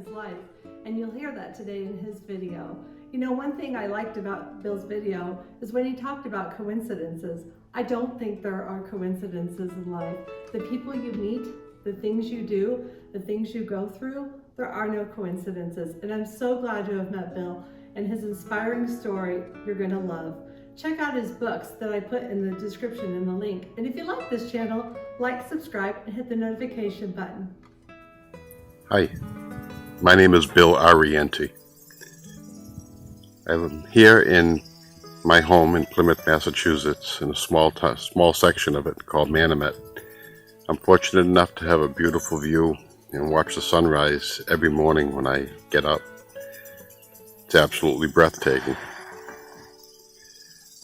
his life, and you'll hear that today in his video. You know, one thing I liked about Bill's video is when he talked about coincidences. I don't think there are coincidences in life. The people you meet, the things you do, the things you go through, there are no coincidences. And I'm so glad you have met Bill, and his inspiring story you're gonna love. Check out his books that I put in the description in the link. And if you like this channel, like, subscribe, and hit the notification button. Hi, my name is Bill Arienti. I'm here in my home in Plymouth, Massachusetts, in a small section of it called MagiÂ. I'm fortunate enough to have a beautiful view and watch the sunrise every morning when I get up. It's absolutely breathtaking.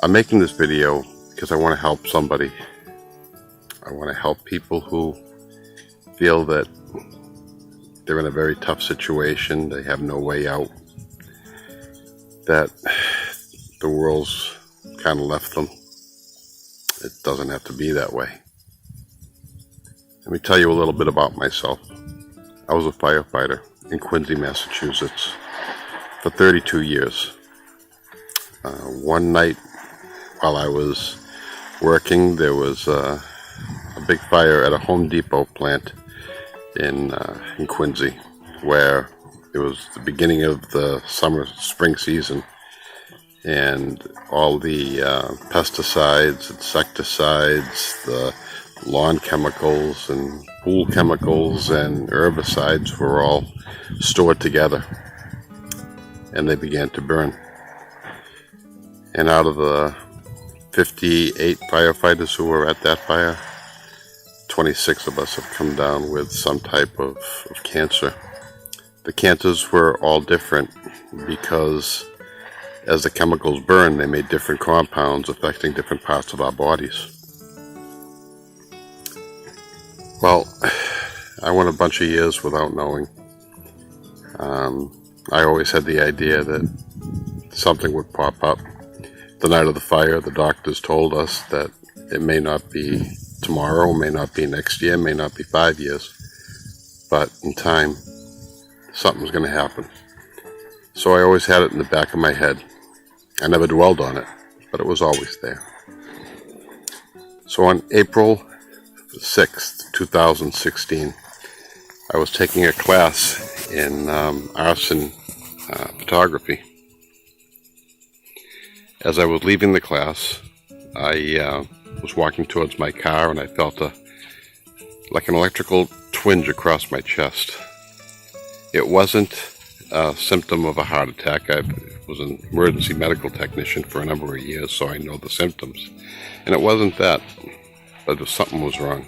I'm making this video because I want to help somebody. I want to help people who feel that they're in a very tough situation, they have no way out, that the world's kind of left them. It doesn't have to be that way. Let me tell you a little bit about myself. I was a firefighter in Quincy, Massachusetts for 32 years. One night while I was working, there was a big fire at a Home Depot plant in Quincy, where it was the beginning of the spring season, and all the pesticides, insecticides, the lawn chemicals and pool chemicals and herbicides were all stored together, and they began to burn. And out of the 58 firefighters who were at that fire, 26 of us have come down with some type of cancer. The cancers were all different because as the chemicals burned, they made different compounds affecting different parts of our bodies. Well, I went a bunch of years without knowing. I always had the idea that something would pop up. The night of the fire, the doctors told us that it may not be tomorrow, may not be next year, may not be 5 years, but in time, something's going to happen. So I always had it in the back of my head. I never dwelled on it, but it was always there. So on April 6th, 2016, I was taking a class in arson photography. As I was leaving the class, I was walking towards my car, and I felt like an electrical twinge across my chest. It wasn't a symptom of a heart attack. I was an emergency medical technician for a number of years, so I know the symptoms. And it wasn't that, but something was wrong.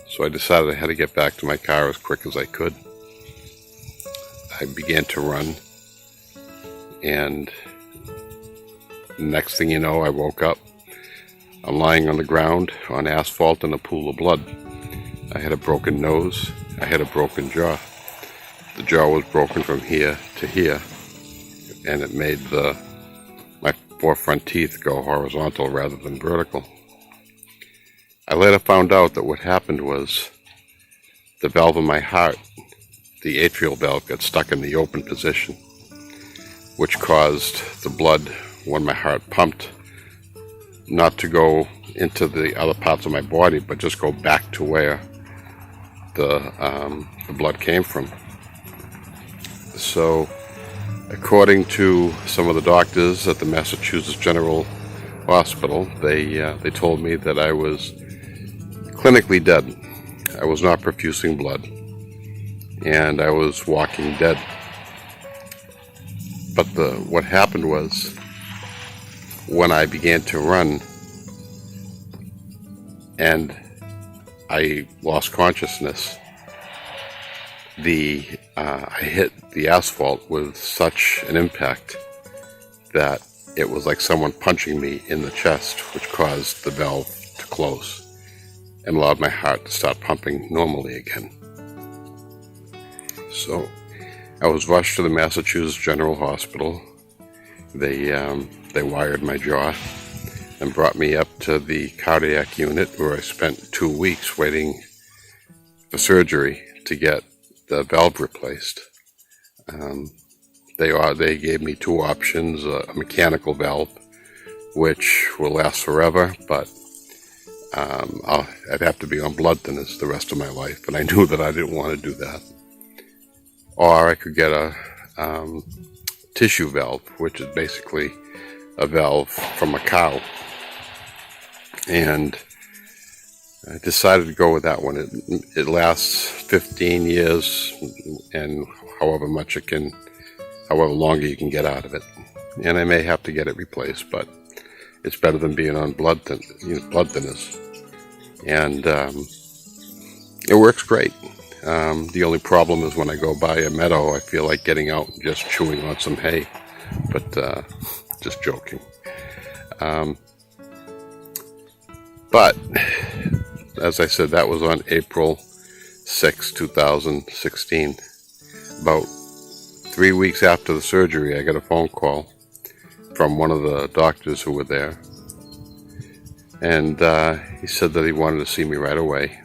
So I decided I had to get back to my car as quick as I could. I began to run, and next thing you know, I woke up. I'm lying on the ground on asphalt in a pool of blood. I had a broken nose. I had a broken jaw. The jaw was broken from here to here, and it made my 4 front teeth go horizontal rather than vertical. I later found out that what happened was the valve in my heart, the atrial valve, got stuck in the open position, which caused the blood, when my heart pumped, not to go into the other parts of my body, but just go back to where the blood came from. So, according to some of the doctors at the Massachusetts General Hospital, they told me that I was clinically dead. I was not perfusing blood, and I was walking dead. But what happened was, when I began to run and I lost consciousness, I hit the asphalt with such an impact that it was like someone punching me in the chest, which caused the valve to close and allowed my heart to start pumping normally again. So I was rushed to the Massachusetts General Hospital. They wired my jaw and brought me up to the cardiac unit, where I spent 2 weeks waiting for surgery to get the valve replaced. They gave me two options: a mechanical valve, which will last forever, but I'd have to be on blood thinners the rest of my life, and I knew that I didn't want to do that. Or I could get a tissue valve, which is basically a valve from a cow. And I decided to go with that one. It lasts 15 years, and however longer you can get out of it. And I may have to get it replaced, but it's better than being on blood thinners. And it works great. The only problem is when I go by a meadow, I feel like getting out and just chewing on some hay. But just joking. But as I said, that was on April 6, 2016. About 3 weeks after the surgery, I got a phone call from one of the doctors who were there. And he said that he wanted to see me right away.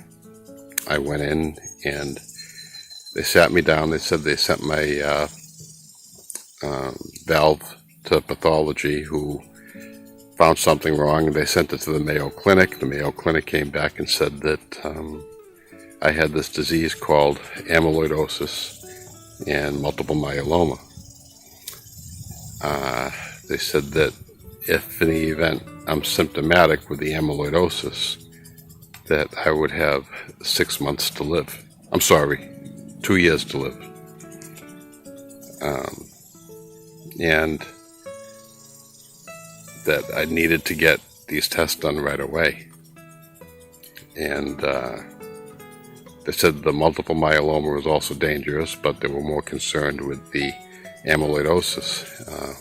I went in and they sat me down. They said they sent my valve to pathology, who found something wrong, and they sent it to the Mayo Clinic. The Mayo Clinic came back and said that I had this disease called amyloidosis and multiple myeloma. They said that if in the event I'm symptomatic with the amyloidosis, that I would have 6 months to live. I'm sorry, 2 years to live. And that I needed to get these tests done right away. And they said the multiple myeloma was also dangerous, but they were more concerned with the amyloidosis.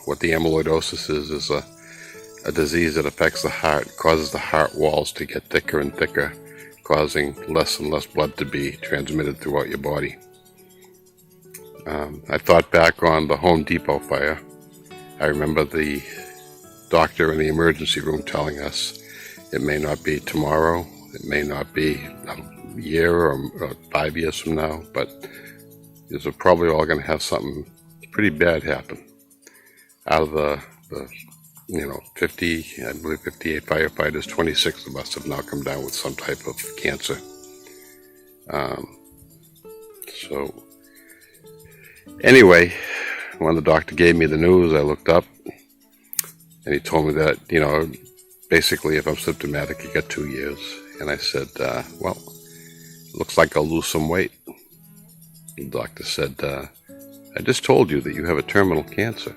What the amyloidosis is a disease that affects the heart, causes the heart walls to get thicker and thicker, causing less and less blood to be transmitted throughout your body. I thought back on the Home Depot fire. I remember the doctor in the emergency room telling us it may not be tomorrow, it may not be a year or 5 years from now, but you're probably all going to have something pretty bad happen. Out of the 50, I believe 58 firefighters, 26 of us have now come down with some type of cancer. So anyway, when the doctor gave me the news, I looked up and he told me that, basically if I'm symptomatic, you got 2 years. And I said, well, looks like I'll lose some weight. The doctor said, I just told you that you have a terminal cancer.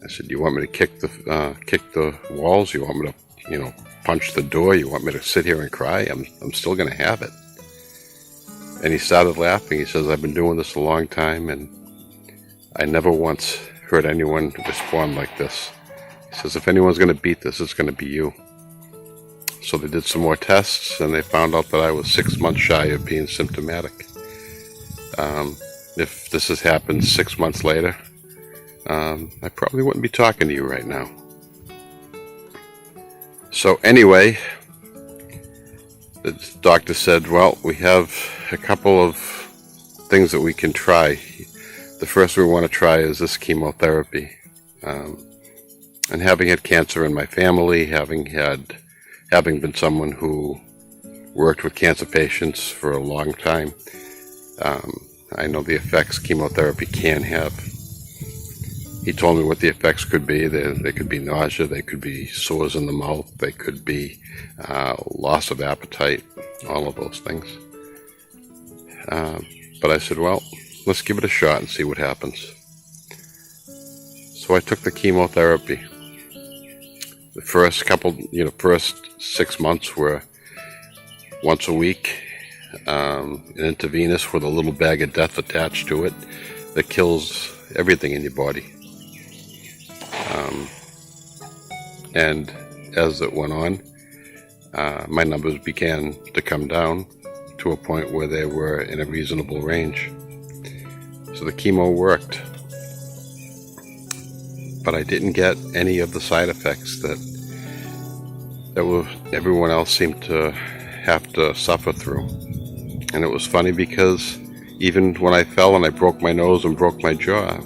I said, do you want me to kick the walls? You want me to, punch the door? You want me to sit here and cry? I'm still going to have it. And he started laughing. He says, I've been doing this a long time, and I never once heard anyone respond like this. He says, if anyone's going to beat this, it's going to be you. So they did some more tests, and they found out that I was 6 months shy of being symptomatic. If this has happened 6 months later, I probably wouldn't be talking to you right now. So anyway, the doctor said, well, we have a couple of things that we can try. The first we want to try is this chemotherapy. And having had cancer in my family, having been someone who worked with cancer patients for a long time, I know the effects chemotherapy can have. He told me what the effects could be. They could be nausea, they could be sores in the mouth, they could be loss of appetite, all of those things. But I said, well, let's give it a shot and see what happens. So I took the chemotherapy. The first 6 months were once a week, an intravenous with a little bag of death attached to it that kills everything in your body. And as it went on, my numbers began to come down to a point where they were in a reasonable range. So the chemo worked, but I didn't get any of the side effects that everyone else seemed to have to suffer through. And it was funny because Even when I fell and I broke my nose and broke my jaw,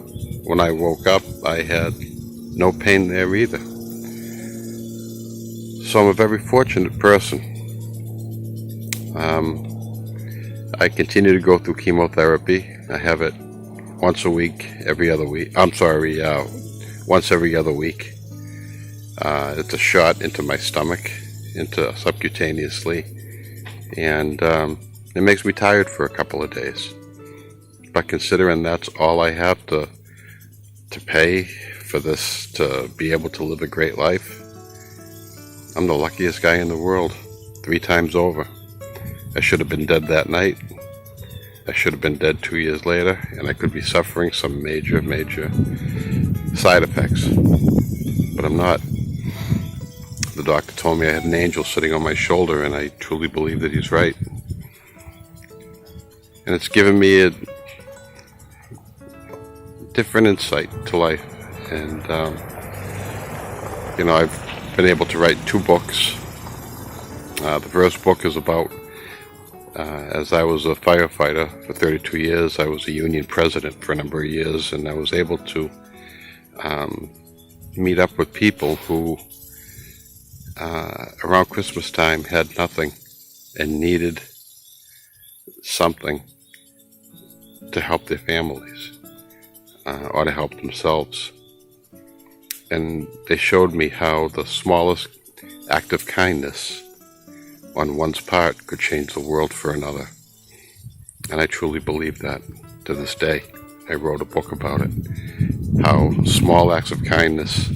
when I woke up, I had no pain there either. So I'm a very fortunate person. I continue to go through chemotherapy. I have it once a week, every other week. Once every other week. It's a shot into my stomach, subcutaneously, and it makes me tired for a couple of days. But considering that's all I have to pay for this, to be able to live a great life, I'm the luckiest guy in the world, 3 times over. I should have been dead that night. I should have been dead 2 years later, and I could be suffering some major, major side effects. But I'm not. The doctor told me I had an angel sitting on my shoulder, and I truly believe that he's right. And it's given me a different insight to life. And, I've been able to write 2 books. The first book is about, as I was a firefighter for 32 years, I was a union president for a number of years, and I was able to meet up with people who, around Christmas time, had nothing and needed something to help their families, or to help themselves. And they showed me how the smallest act of kindness on one's part could change the world for another. And I truly believe that to this day. I wrote a book about it, how small acts of kindness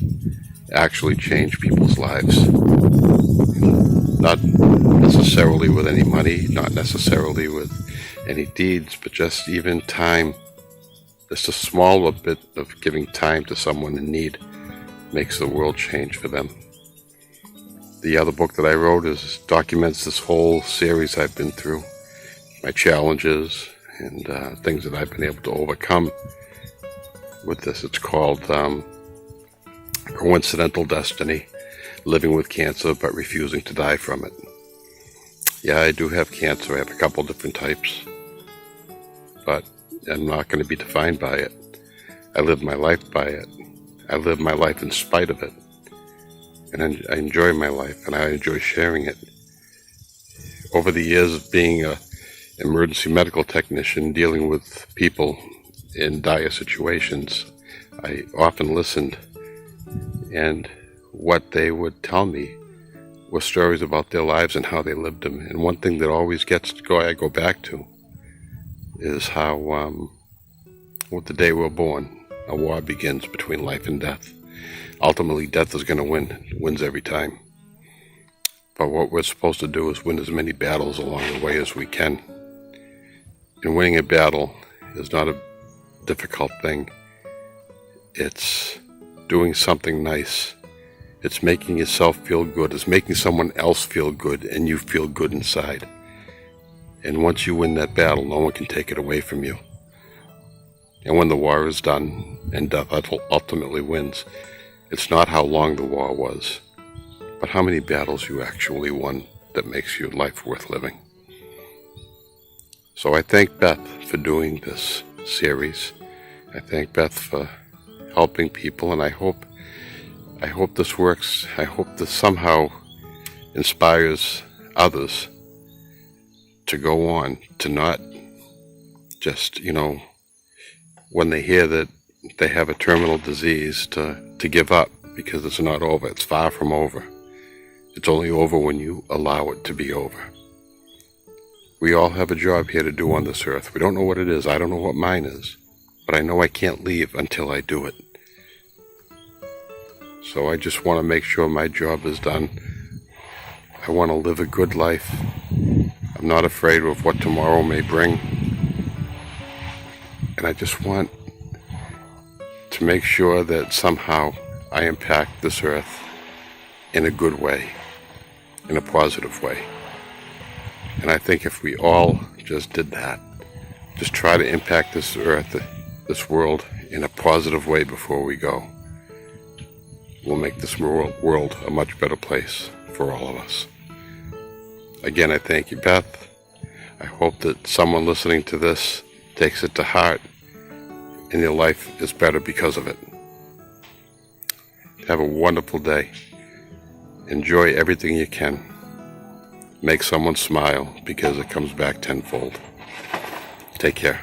actually change people's lives. Not necessarily with any money, not necessarily with any deeds, but just even time. Just a small bit of giving time to someone in need makes the world change for them. The other book that I wrote documents this whole series I've been through, my challenges and things that I've been able to overcome with this. It's called Coincidental Destiny, Living with Cancer but Refusing to Die from It. Yeah, I do have cancer. I have a couple different types, but I'm not going to be defined by it. I live my life by it. I live my life in spite of it. And I enjoy my life, and I enjoy sharing it. Over the years of being an emergency medical technician, dealing with people in dire situations, I often listened, and what they would tell me were stories about their lives and how they lived them. And one thing that always I go back to is how, with the day we're born, a war begins between life and death. Ultimately, death is going to win. It wins every time. But what we're supposed to do is win as many battles along the way as we can. And winning a battle is not a difficult thing. It's doing something nice. It's making yourself feel good. It's making someone else feel good, and you feel good inside. And once you win that battle, no one can take it away from you. And when the war is done and death ultimately wins, it's not how long the war was, but how many battles you actually won that makes your life worth living. So I thank Beth for doing this series. I thank Beth for helping people, and I hope this works. I hope this somehow inspires others to go on, to not just, when they hear that they have a terminal disease, to give up, because it's not over. It's far from over. It's only over when you allow it to be over. We all have a job here to do on this earth. We don't know what it is. I don't know what mine is, but I know I can't leave until I do it. So I just want to make sure my job is done. I want to live a good life. I'm not afraid of what tomorrow may bring. And I just want to make sure that somehow I impact this earth in a good way, in a positive way. And I think if we all just did that, just try to impact this earth, this world, in a positive way before we go, we'll make this world a much better place for all of us. Again, I thank you, Beth. I hope that someone listening to this takes it to heart, and your life is better because of it. Have a wonderful day. Enjoy everything you can. Make someone smile, because it comes back tenfold. Take care.